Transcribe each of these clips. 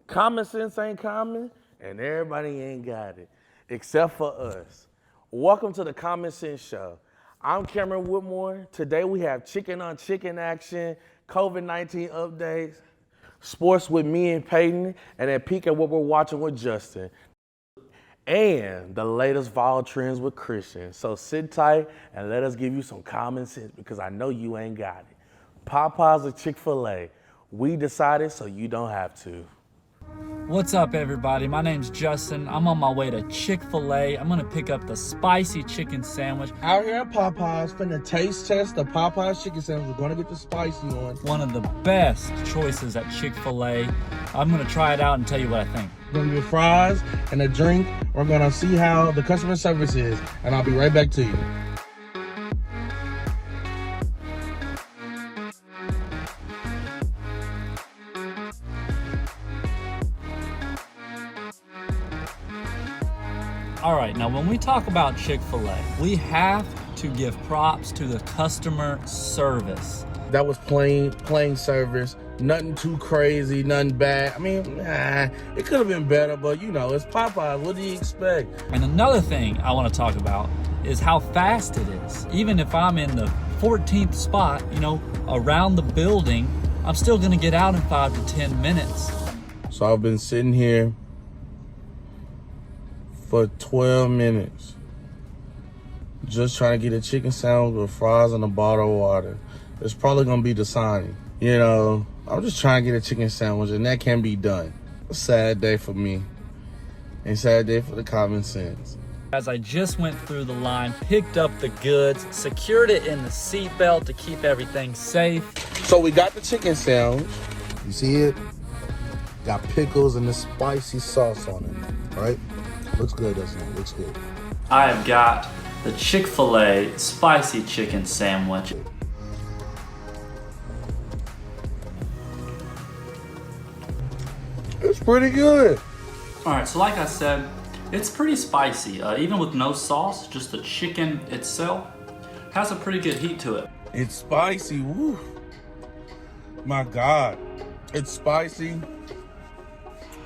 Common sense ain't common, and everybody ain't got it, except for us. Welcome to the Common Sense Show. I'm Cameron Whitmore. Today we have chicken on chicken action, COVID-19 updates, sports with me and Peyton, and then peek at what we're watching with Justin. And the latest viral trends with Christian. So sit tight and let us give you some common sense because I know you ain't got it. Popeyes or Chick-fil-A? We decided so you don't have to. What's up, everybody? My name's Justin. I'm on my way to Chick-fil-A. I'm gonna pick up the spicy chicken sandwich. Out here at Popeyes, finna taste test the Popeyes chicken sandwich. We're gonna get the spicy one. One of the best choices at Chick-fil-A. I'm gonna try it out and tell you what I think. We're gonna get fries and a drink. We're gonna see how the customer service is, and I'll be right back to you. All right, now when we talk about Chick-fil-A, we have to give props to the customer service. That was plain service. Nothing too crazy, nothing bad. I mean, it could have been better, but you know, it's Popeyes. What do you expect? And another thing I want to talk about is how fast it is. Even if I'm in the 14th spot, you know, around the building, I'm still gonna get out in 5 to 10 minutes. So I've been sitting here for 12 minutes just trying to get a chicken sandwich with fries and a bottle of water. It's probably gonna be the sign. You know, I'm just trying to get a chicken sandwich and that can be done. A sad day for me and sad day for the common sense. As I just went through the line, picked up the goods, secured it in the seatbelt to keep everything safe. So we got the chicken sandwich. You see it? Got pickles and the spicy sauce on it, right? Looks good, doesn't it? Looks good. I have got the Chick-fil-A spicy chicken sandwich. It's pretty good. All right, so like I said, it's pretty spicy. Even with no sauce, just the chicken itself has a pretty good heat to it. It's spicy, woo. My God. It's spicy,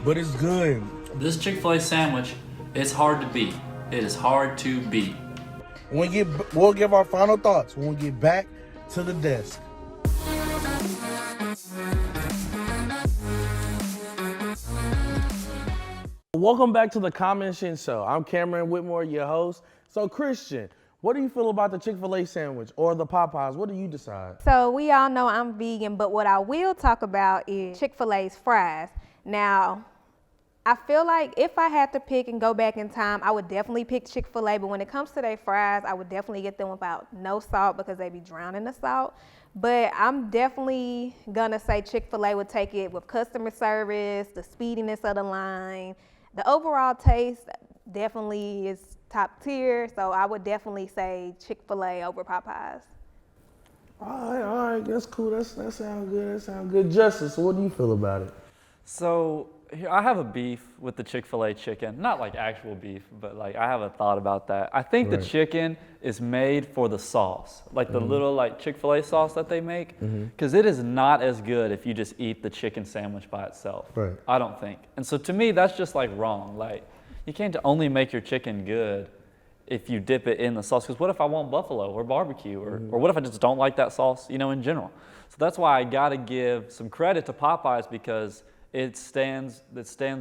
but it's good. This Chick-fil-A sandwich, it's hard to beat. It is hard to beat. We'll give our final thoughts when we get back to the desk. Welcome back to the Common Sense Show. I'm Cameron Whitmore, your host. So Christian, what do you feel about the Chick-fil-A sandwich or the Popeyes? What do you decide? So we all know I'm vegan, but what I will talk about is Chick-fil-A's fries. Now, I feel like if I had to pick and go back in time, I would definitely pick Chick-fil-A, but when it comes to their fries, I would definitely get them without no salt because they be drowning the salt. But I'm definitely gonna say Chick-fil-A would take it with customer service, the speediness of the line, the overall taste definitely is top tier, so I would definitely say Chick-fil-A over Popeyes. All right, that's cool. That sounds good. Justice, so what do you feel about it? So here, I have a beef with the Chick-fil-A chicken. Not like actual beef, but like I have a thought about that. I think the chicken is made for the sauce, like the little like Chick-fil-A sauce that they make, because it is not as good if you just eat the chicken sandwich by itself. Right. I don't think. And so to me, that's just like wrong. Like you can't only make your chicken good if you dip it in the sauce. Because what if I want buffalo or barbecue, or what if I just don't like that sauce, you know, in general? So that's why I got to give some credit to Popeyes because it stands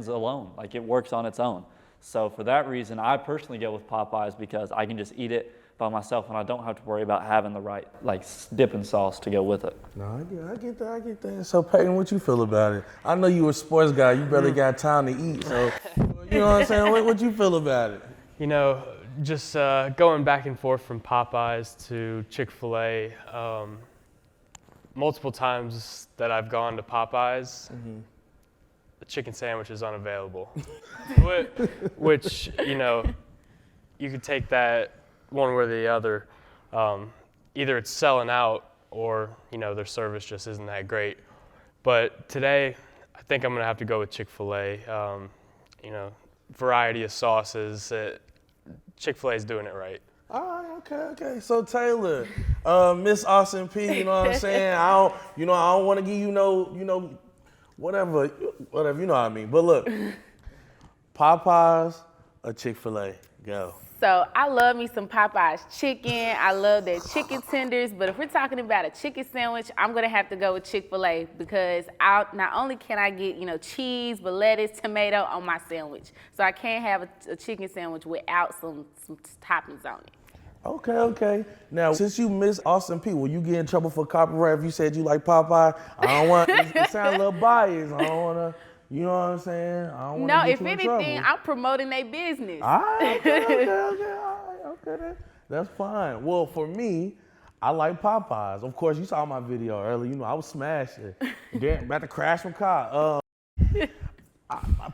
alone, like it works on its own. So for that reason, I personally go with Popeyes because I can just eat it by myself and I don't have to worry about having the right like dipping sauce to go with it. No, I get that. So Peyton, what you feel about it? I know you a sports guy. You barely got time to eat. So you know what I'm saying? What you feel about it? You know, just going back and forth from Popeyes to Chick-fil-A, multiple times that I've gone to Popeyes, the chicken sandwich is unavailable. Which, you know, you could take that one way or the other. Either it's selling out or, you know, their service just isn't that great. But today, I think I'm going to have to go with Chick-fil-A. You know, variety of sauces. Chick-fil-A is doing it right. All right, okay. So Taylor, Miss Austin P, you know what I'm saying? I don't want to give you no whatever, you know what I mean. But look, Popeyes or Chick-fil-A? Go. So I love me some Popeyes chicken. I love their chicken tenders. But if we're talking about a chicken sandwich, I'm gonna have to go with Chick-fil-A because not only can I get, you know, cheese, but lettuce, tomato on my sandwich. So I can't have a chicken sandwich without some toppings on it. Okay. Now, since you miss Austin Peay, will you get in trouble for copyright if you said you like Popeye? I don't want it sound a little biased. I don't wanna, you know what I'm saying? I don't wanna No, get if you in anything, trouble. I'm promoting their business. All right, okay. That's fine. Well, for me, I like Popeyes. Of course, you saw my video earlier. You know, I was smashing. Damn, about to crash my car.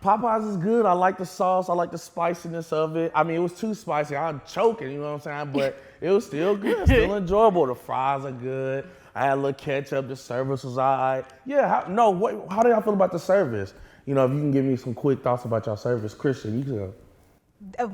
Popeyes is good. I like the sauce. I like the spiciness of it. I mean, it was too spicy. I'm choking, you know what I'm saying? But it was still good, still enjoyable. The fries are good. I had a little ketchup. The service was all right. Yeah, how do y'all feel about the service? You know, if you can give me some quick thoughts about your service. Christian, you can.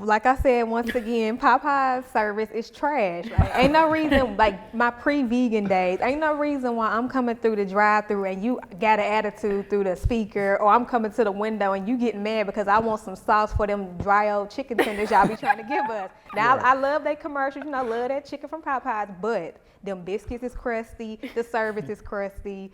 Like I said, once again, Popeye's service is trash. Like, ain't no reason, like my pre-vegan days, ain't no reason why I'm coming through the drive-thru and you got an attitude through the speaker, or I'm coming to the window and you getting mad because I want some sauce for them dry old chicken tenders y'all be trying to give us. Now, I love their commercials, you know, I love that chicken from Popeye's, but them biscuits is crusty, the service is crusty.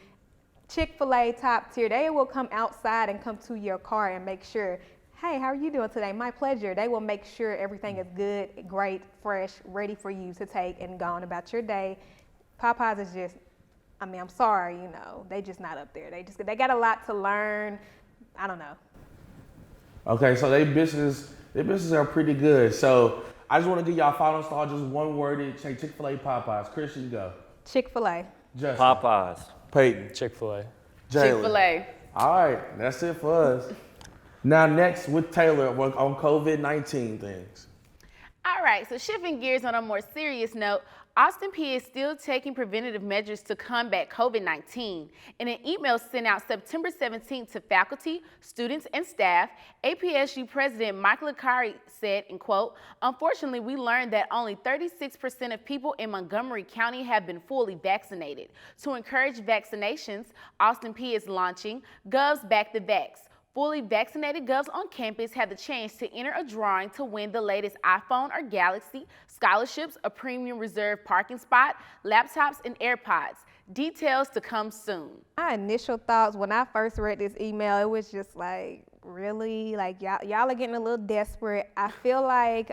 Chick-fil-A top tier, they will come outside and come to your car and make sure, hey, how are you doing today? My pleasure. They will make sure everything is good, great, fresh, ready for you to take and go on about your day. Popeyes is just, I mean, I'm sorry, you know, they just not up there. They got a lot to learn. I don't know. Okay, so they businesses are pretty good. So I just want to give y'all final thought, just one word, say Chick-fil-A, Popeyes. Christian, you go. Chick-fil-A. Justin. Popeyes. Peyton. Chick-fil-A. Jalen. Chick-fil-A. All right, that's it for us. Now next with Taylor on COVID-19 things. All right, so shifting gears on a more serious note, Austin Peay is still taking preventative measures to combat COVID-19. In an email sent out September 17th to faculty, students, and staff, APSU President Michael Akari said, in quote, "Unfortunately, we learned that only 36% of people in Montgomery County have been fully vaccinated. To encourage vaccinations, Austin Peay is launching Govs Back the Vax. Fully vaccinated Govs on campus have the chance to enter a drawing to win the latest iPhone or Galaxy, scholarships, a premium reserve parking spot, laptops, and AirPods. Details to come soon." My initial thoughts when I first read this email, it was just like, really? Like, y'all are getting a little desperate. I feel like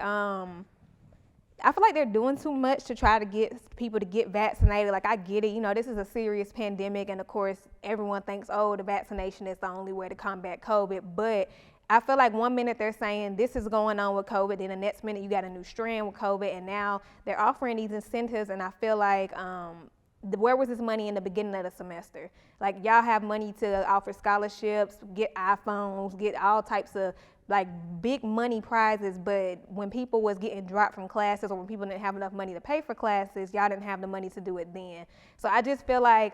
they're doing too much to try to get people to get vaccinated. Like, I get it, you know, this is a serious pandemic, and of course, everyone thinks, oh, the vaccination is the only way to combat COVID, but I feel like one minute they're saying this is going on with COVID, then the next minute you got a new strand with COVID, and now they're offering these incentives, and I feel like, where was this money in the beginning of the semester? Like, y'all have money to offer scholarships, get iPhones, get all types of like big money prizes, but when people was getting dropped from classes or when people didn't have enough money to pay for classes, y'all didn't have the money to do it then. So I just feel like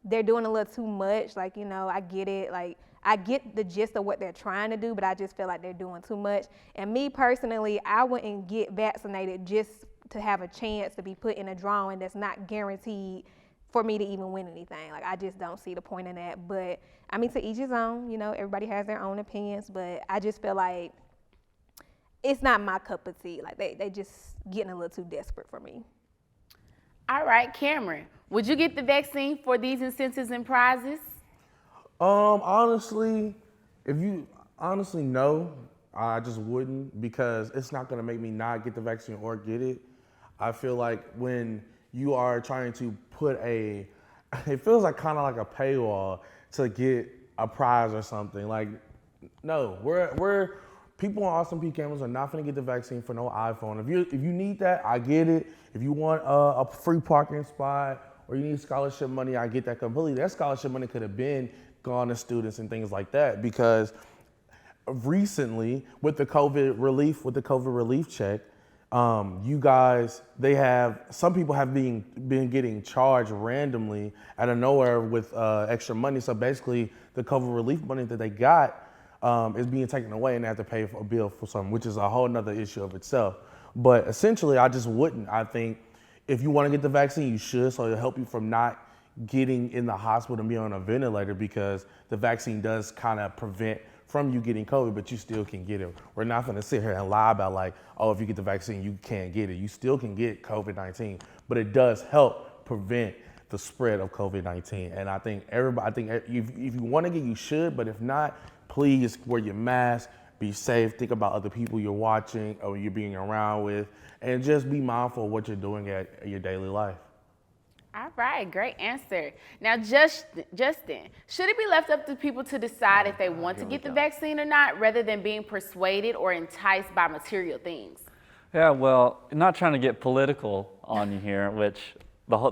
they're doing a little too much. Like, you know, I get it. Like, I get the gist of what they're trying to do, but I just feel like they're doing too much. And me personally, I wouldn't get vaccinated just to have a chance to be put in a drawing that's not guaranteed for me to even win anything. Like, I just don't see the point in that. But I mean, to each his own, you know, everybody has their own opinions, but I just feel like it's not my cup of tea. Like, they just getting a little too desperate for me. All right, Cameron, would you get the vaccine for these incentives and prizes? Honestly, no, I just wouldn't, because it's not gonna make me not get the vaccine or get it. I feel like when you are trying to put it feels like kind of like a paywall to get a prize or something. Like, no, we're people on Austin Peay campus are not gonna get the vaccine for no iPhone. If you need that, I get it. If you want a free parking spot or you need scholarship money, I get that completely. That scholarship money could have been gone to students and things like that, because recently with the COVID relief check, you guys, some people have been getting charged randomly out of nowhere with extra money. So basically the COVID relief money that they got is being taken away, and they have to pay for a bill for something, which is a whole nother issue of itself. But essentially, I just wouldn't. I think if you want to get the vaccine, you should, so it'll help you from not getting in the hospital and be on a ventilator because the vaccine does kind of prevent from you getting COVID, but you still can get it. We're not going to sit here and lie about like, oh, if you get the vaccine, you can't get it. You still can get COVID-19, but it does help prevent the spread of COVID-19. And I think if you want to get, you should, but if not, please wear your mask, be safe, think about other people you're watching or you're being around with, and just be mindful of what you're doing at your daily life. All right, great answer. Now, Justin, should it be left up to people to decide if they want to get the vaccine or not, rather than being persuaded or enticed by material things? Yeah, well, not trying to get political on you here, which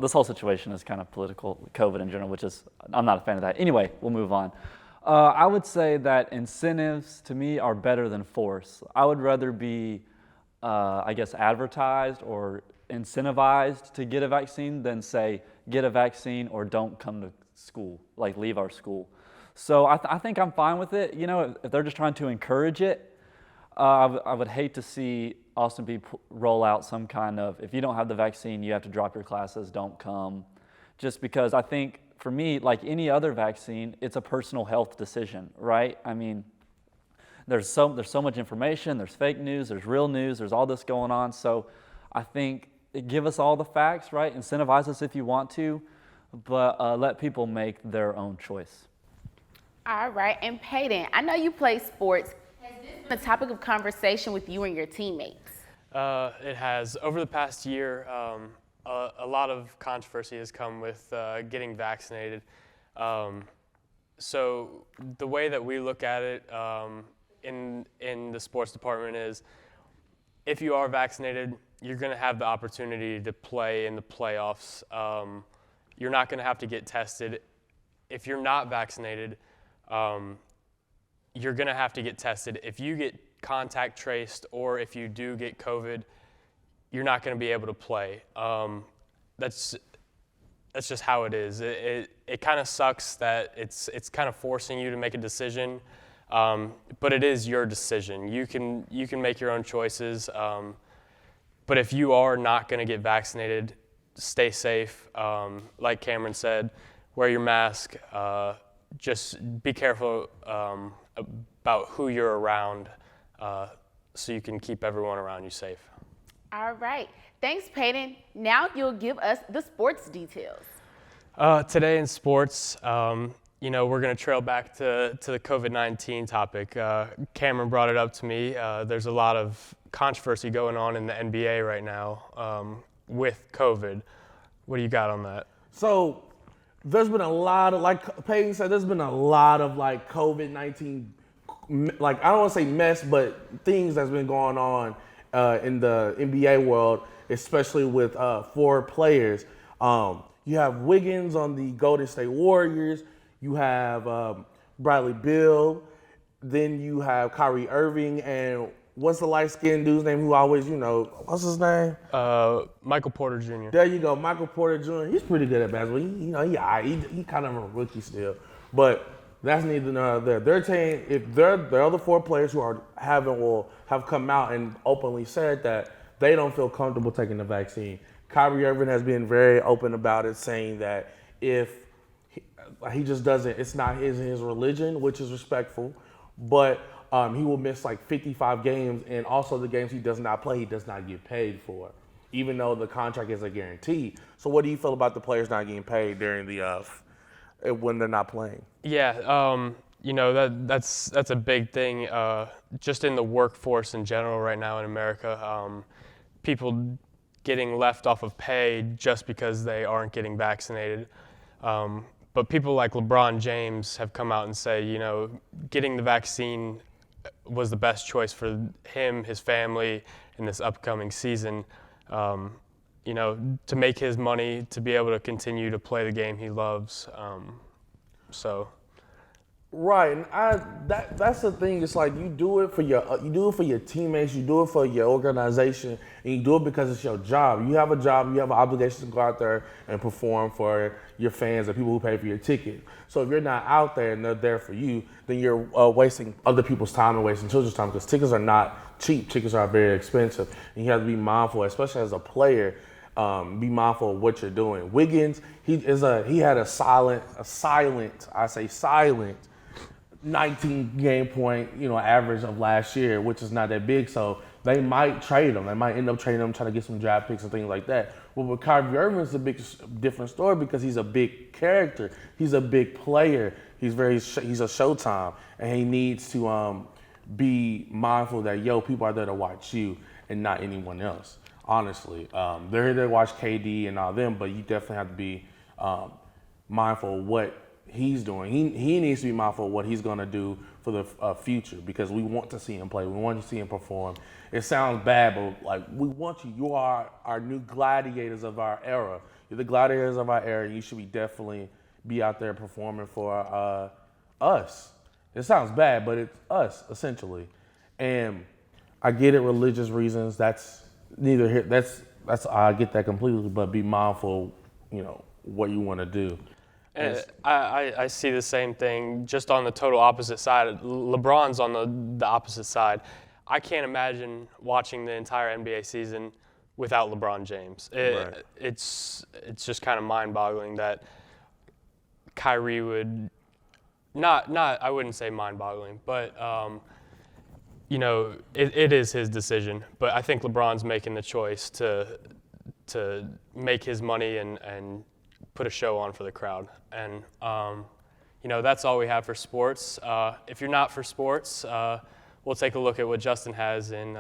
this whole situation is kind of political, COVID in general, which is, I'm not a fan of that. Anyway, we'll move on. I would say that incentives to me are better than force. I would rather be, I guess, advertised or incentivized to get a vaccine than say, get a vaccine or don't come to school, like leave our school. So I think I'm fine with it. You know, if they're just trying to encourage it, I would hate to see Austin Peay roll out some kind of, if you don't have the vaccine, you have to drop your classes, don't come. Just because I think, for me, like any other vaccine, it's a personal health decision, right? I mean, there's so much information, there's fake news, there's real news, there's all this going on. So I think give us all the facts, right? Incentivize us if you want to, but let people make their own choice. All right, and Peyton, I know you play sports. Has this been a topic of conversation with you and your teammates? It has. Over the past year, a lot of controversy has come with getting vaccinated. So the way that we look at it in the sports department is, if you are vaccinated, you're going to have the opportunity to play in the playoffs. You're not going to have to get tested. If you're not vaccinated, you're going to have to get tested. If you get contact traced or if you do get COVID, you're not going to be able to play. That's just how it is. It kind of sucks that it's kind of forcing you to make a decision, but it is your decision. You can make your own choices. But if you are not going to get vaccinated, stay safe. Like Cameron said, wear your mask. Just be careful about who you're around, so you can keep everyone around you safe. All right. Thanks, Peyton. Now you'll give us the sports details. Today in sports, you know, we're going to trail back to the COVID-19 topic. Cameron brought it up to me. There's a lot of controversy going on in the NBA right now with COVID. What do you got on that? So there's been a lot of, like Peyton said, there's been a lot of like COVID-19, like I don't want to say mess, but things that's been going on in the NBA world, especially with 4 players. You have Wiggins on the Golden State Warriors. You have Bradley Beal. Then you have Kyrie Irving and what's the light-skinned dude's name who always, you know, what's his name? Michael Porter Jr. There you go, Michael Porter Jr. He's pretty good at basketball. He kind of a rookie still, but that's neither nor there. They're saying if the other 4 players who have come out and openly said that they don't feel comfortable taking the vaccine. Kyrie Irving has been very open about it, saying that if he just doesn't, it's not his religion, which is respectful, but he will miss like 55 games, and also the games he does not play, he does not get paid for, even though the contract is a guarantee. So what do you feel about the players not getting paid during the when they're not playing? Yeah, you know, that's a big thing just in the workforce in general right now in America. People getting left off of pay just because they aren't getting vaccinated. But people like LeBron James have come out and say, you know, getting the vaccine was the best choice for him, his family, in this upcoming season. You know, to make his money, to be able to continue to play the game he loves. Right, and that's the thing. It's like you do it for your teammates, you do it for your organization, and you do it because it's your job. You have a job, you have an obligation to go out there and perform for your fans and people who pay for your ticket. So if you're not out there and they're there for you, then you're wasting other people's time and wasting children's time, because tickets are not cheap. Tickets are very expensive, and you have to be mindful, especially as a player. Be mindful of what you're doing. Wiggins, he had a silent 19 game point, average of last year, which is not that big. So they might trade him. They might end up trading him, trying to get some draft picks and things like that. Well, with Kyrie Irving, it's a different story because he's a big character. He's a big player. He's a Showtime, and he needs to be mindful that people are there to watch you and not anyone else. Honestly, they're here to watch KD and all them, but you definitely have to be mindful of what he's doing. He needs to be mindful of what he's going to do for the future, because we want to see him play. We want to see him perform. It sounds bad, but we want you. You are our new gladiators of our era. You're the gladiators of our era. You should definitely be out there performing for us. It sounds bad, but it's us essentially. And I get it, religious reasons. That's neither here. That's I get that completely. But be mindful, what you want to do. And I see the same thing, just on the total opposite side. LeBron's on the opposite side. I can't imagine watching the entire NBA season without LeBron James. It's just kind of mind-boggling that Kyrie would not I wouldn't say mind-boggling, but it is his decision. But I think LeBron's making the choice to make his money and put a show on for the crowd. And, that's all we have for sports. If you're not for sports, we'll take a look at what Justin has in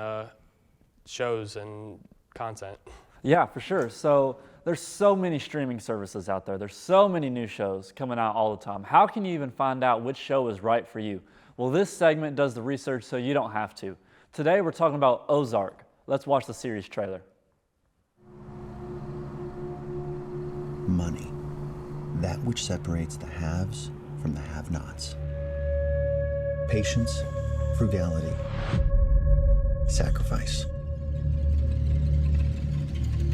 shows and content. Yeah, for sure. So there's so many streaming services out there. There's so many new shows coming out all the time. How can you even find out which show is right for you? Well, this segment does the research so you don't have to. Today we're talking about Ozark. Let's watch the series trailer. Money, that which separates the haves from the have-nots. Patience, frugality, sacrifice.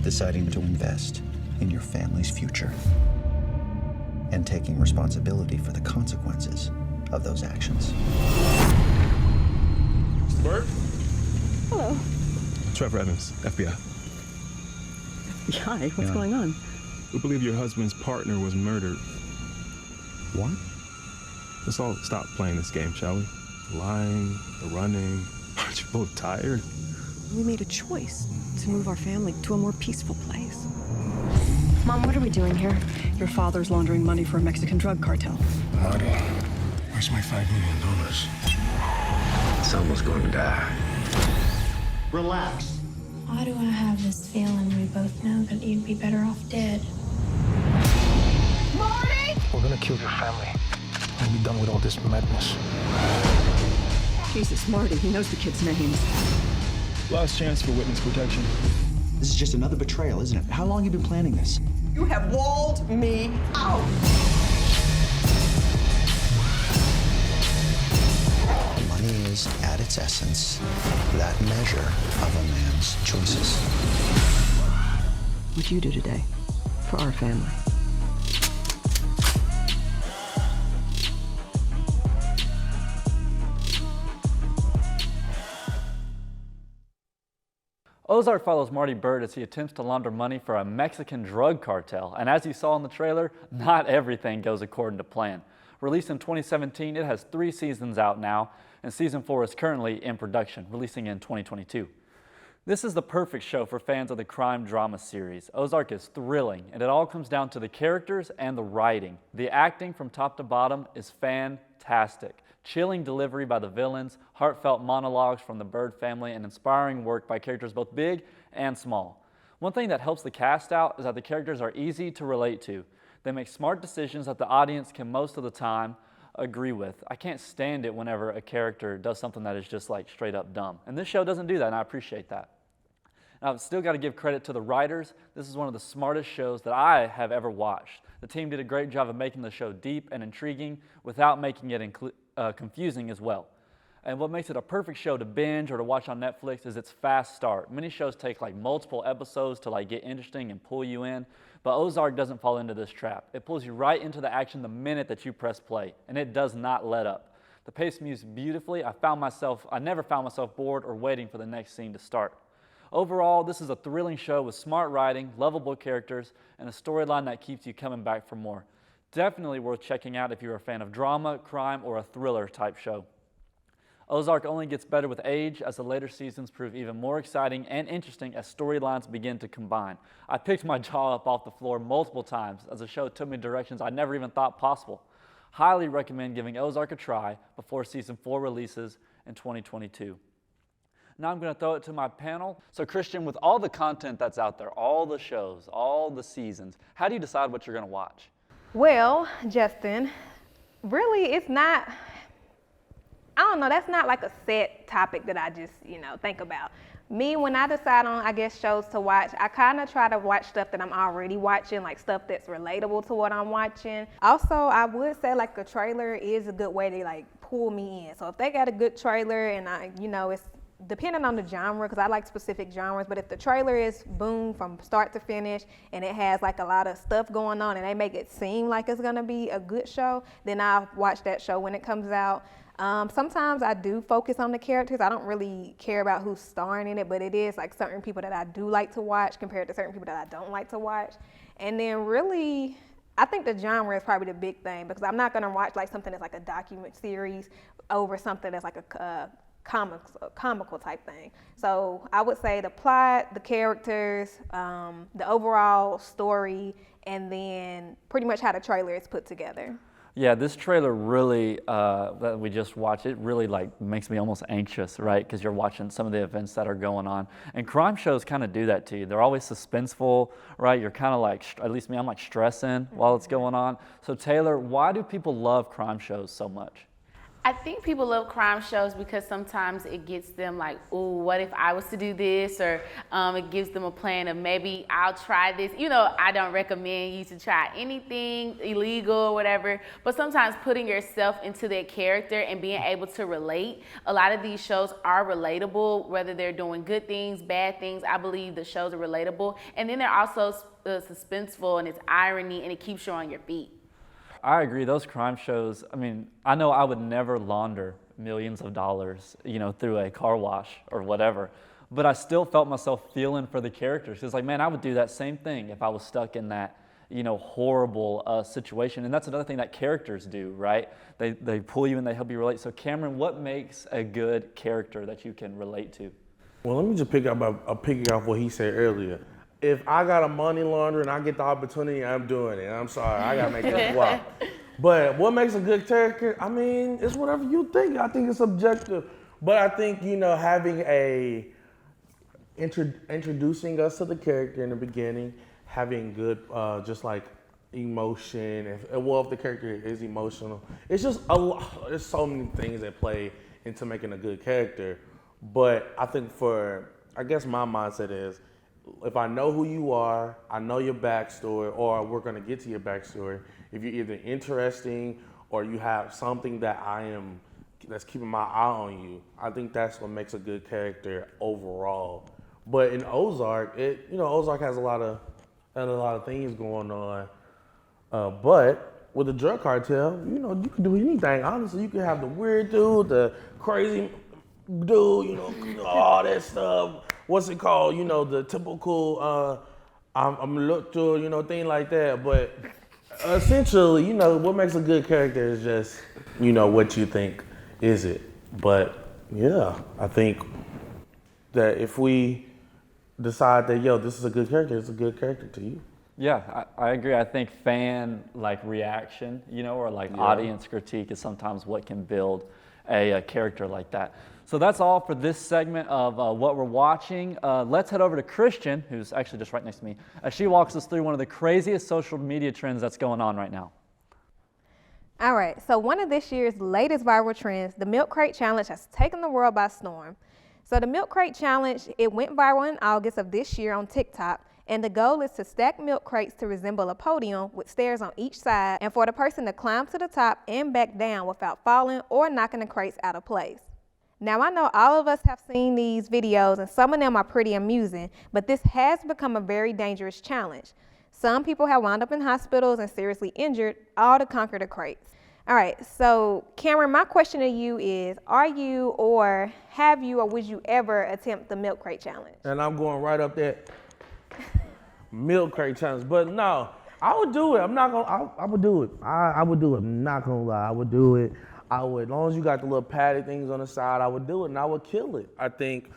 Deciding to invest in your family's future and taking responsibility for the consequences of those actions. Bert? Hello. Trevor Evans, FBI. FBI? What's going on? We believe your husband's partner was murdered. What? Let's all stop playing this game, shall we? The lying, the running. Aren't you both tired? We made a choice to move our family to a more peaceful place. Mom, what are we doing here? Your father's laundering money for a Mexican drug cartel. Marty, where's my $5 million? Someone's going to die. Relax. Why do I have this feeling we both know that you'd be better off dead? Marty! We're gonna kill your family and be done with all this madness. Jesus, Marty, he knows the kids' names. Last chance for witness protection. This is just another betrayal, isn't it? How long have you been planning this? You have walled me out. Money is, at its essence, that measure of a man's choices. What'd you do today for our family? Ozark follows Marty Byrde as he attempts to launder money for a Mexican drug cartel. And as you saw in the trailer, not everything goes according to plan. Released in 2017, it has 3 seasons out now, and season 4 is currently in production, releasing in 2022. This is the perfect show for fans of the crime drama series. Ozark is thrilling, and it all comes down to the characters and the writing. The acting from top to bottom is fantastic. Chilling delivery by the villains, heartfelt monologues from the Byrde family, and inspiring work by characters both big and small. One thing that helps the cast out is that the characters are easy to relate to. They make smart decisions that the audience can most of the time agree with. I can't stand it whenever a character does something that is just like straight up dumb. And this show doesn't do that, and I appreciate that. Now, I've still got to give credit to the writers. This is one of the smartest shows that I have ever watched. The team did a great job of making the show deep and intriguing without making it confusing as well. And what makes it a perfect show to binge or to watch on Netflix is its fast start. Many shows take like multiple episodes to like get interesting and pull you in, but Ozark doesn't fall into this trap. It pulls you right into the action the minute that you press play, and it does not let up. The pace moves beautifully. I never found myself bored or waiting for the next scene to start. Overall, this is a thrilling show with smart writing, lovable characters, and a storyline that keeps you coming back for more. Definitely worth checking out if you're a fan of drama, crime, or a thriller type show. Ozark only gets better with age as the later seasons prove even more exciting and interesting as storylines begin to combine. I picked my jaw up off the floor multiple times as the show took me directions I never even thought possible. Highly recommend giving Ozark a try before season 4 releases in 2022. Now I'm going to throw it to my panel. So Christian, with all the content that's out there, all the shows, all the seasons, how do you decide what you're going to watch? Well, Justin, really it's not, I don't know, that's not like a set topic that I just, think about. Me, when I decide on, I guess, shows to watch, I kind of try to watch stuff that I'm already watching, like stuff that's relatable to what I'm watching. Also, I would say like a trailer is a good way to like pull me in. So if they got a good trailer and it's depending on the genre, because I like specific genres, but if the trailer is boom from start to finish and it has like a lot of stuff going on and they make it seem like it's gonna be a good show, then I'll watch that show when it comes out. Sometimes I do focus on the characters. I don't really care about who's starring in it, but it is like certain people that I do like to watch compared to certain people that I don't like to watch. And then really, I think the genre is probably the big thing, because I'm not gonna watch like something that's like a document series over something that's like a comical type thing. So I would say the plot, the characters, the overall story, and then pretty much how the trailer is put together. Yeah, this trailer really, that we just watched, it really like makes me almost anxious, right? Because you're watching some of the events that are going on. And crime shows kind of do that to you. They're always suspenseful, right? You're kind of like, at least me, I'm like stressing while it's going on. So Taylor, why do people love crime shows so much? I think people love crime shows because sometimes it gets them like, ooh, what if I was to do this? Or it gives them a plan of maybe I'll try this. I don't recommend you to try anything illegal or whatever, but sometimes putting yourself into their character and being able to relate. A lot of these shows are relatable, whether they're doing good things, bad things. I believe the shows are relatable. And then they're also suspenseful, and it's irony, and it keeps you on your feet. I agree. Those crime shows, I know I would never launder millions of dollars, through a car wash or whatever, but I still felt myself feeling for the characters. It's like, man, I would do that same thing if I was stuck in that, horrible situation. And that's another thing that characters do, right? They pull you and they help you relate. So Cameron, what makes a good character that you can relate to? Well, let me just pick off what he said earlier. If I got a money launderer and I get the opportunity, I'm doing it. I'm sorry, I gotta make this walk. But what makes a good character? It's whatever you think. I think it's subjective. But I think, having introducing us to the character in the beginning, having good, just like emotion. If the character is emotional, it's just there's so many things that play into making a good character. But I think my mindset is, if I know who you are, I know your backstory, or we're gonna get to your backstory. If you're either interesting or you have something that's keeping my eye on you, I think that's what makes a good character overall. But in Ozark, Ozark has a lot of things going on. But with the drug cartel, you can do anything. Honestly, you can have the weird dude, the crazy dude, all that stuff. What's it called? The typical, I'm looked to, thing like that. But essentially, what makes a good character is just, what you think is it. But yeah, I think that if we decide that, this is a good character, it's a good character to you. Yeah, I agree. I think fan reaction, or audience critique is sometimes what can build a character like that. So that's all for this segment of what we're watching. Let's head over to Christian, who's actually just right next to me, as she walks us through one of the craziest social media trends that's going on right now. All right, so one of this year's latest viral trends, the Milk Crate Challenge, has taken the world by storm. So the Milk Crate Challenge, it went viral in August of this year on TikTok, and the goal is to stack milk crates to resemble a podium with stairs on each side, and for the person to climb to the top and back down without falling or knocking the crates out of place. Now, I know all of us have seen these videos, and some of them are pretty amusing, but this has become a very dangerous challenge. Some people have wound up in hospitals and seriously injured, all to conquer the crates. All right, so Cameron, my question to you is, are you or have you or would you ever attempt the milk crate challenge? And I'm going right up there. Milk crate challenge. But no, I would do it. I'm not gonna, I would do it. I would do it. I'm not gonna lie, I would do it. I would, as long as you got the little padded things on the side, I would do it and I would kill it. I think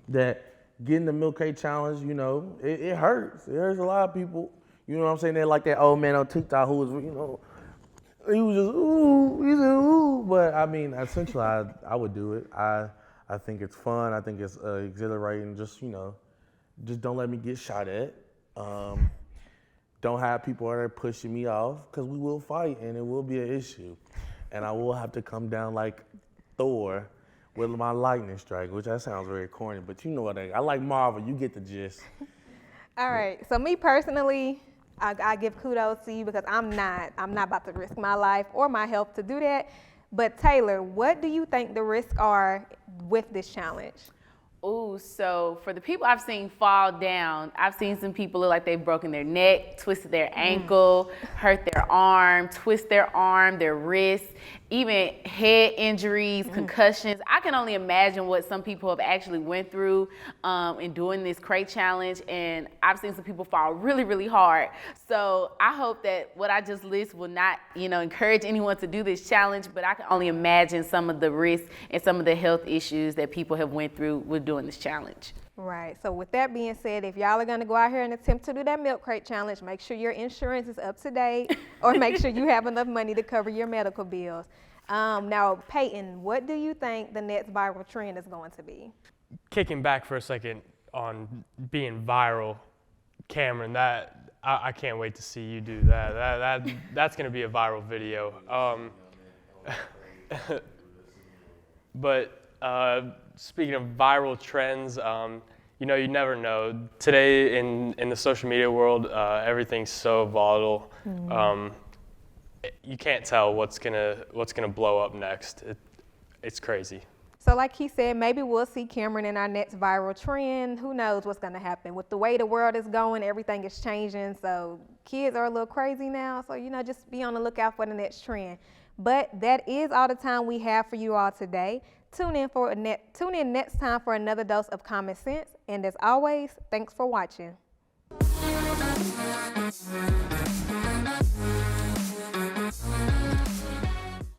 that getting the milk crate challenge, you know, it hurts. It hurts a lot of people. You know what I'm saying? They're like that old man on TikTok who was, you know, he was just, ooh, he said, ooh. But I mean, essentially, I would do it. I think it's fun. I think it's exhilarating. Just, you know, just don't let me get shot at. Don't have people out there pushing me off, because we will fight and it will be an issue. And I will have to come down like Thor with my lightning strike, which that sounds very corny, but you know what I like Marvel, you get the gist. All right, so me personally, I give kudos to you because I'm not about to risk my life or my health to do that. But Taylor, what do you think the risks are with this challenge? Ooh, so for the people I've seen fall down, I've seen some people look like they've broken their neck, twisted their ankle, hurt their arm, twist their arm, their wrist, even head injuries, concussions. I can only imagine what some people have actually went through in doing this crate challenge, and I've seen some people fall really, really hard. So I hope that what I just listed will not, you know, encourage anyone to do this challenge, but I can only imagine some of the risks and some of the health issues that people have went through with doing this challenge. Right, so with that being said, if y'all are gonna go out here and attempt to do that milk crate challenge, make sure your insurance is up to date or make sure you have enough money to cover your medical bills. Now, Peyton, what do you think the next viral trend is going to be? Kicking back for a second on being viral, Cameron, that I can't wait to see you do that. That's gonna be a viral video. But speaking of viral trends, you know, you never know. Today in the social media world, everything's so volatile. You can't tell what's gonna blow up next. It's crazy. So like he said, maybe we'll see Cameron in our next viral trend. Who knows what's gonna happen? With the way the world is going, everything is changing. So kids are a little crazy now. So, you know, just be on the lookout for the next trend. But that is all the time we have for you all today. Tune in next time for another dose of common sense. And as always, thanks for watching.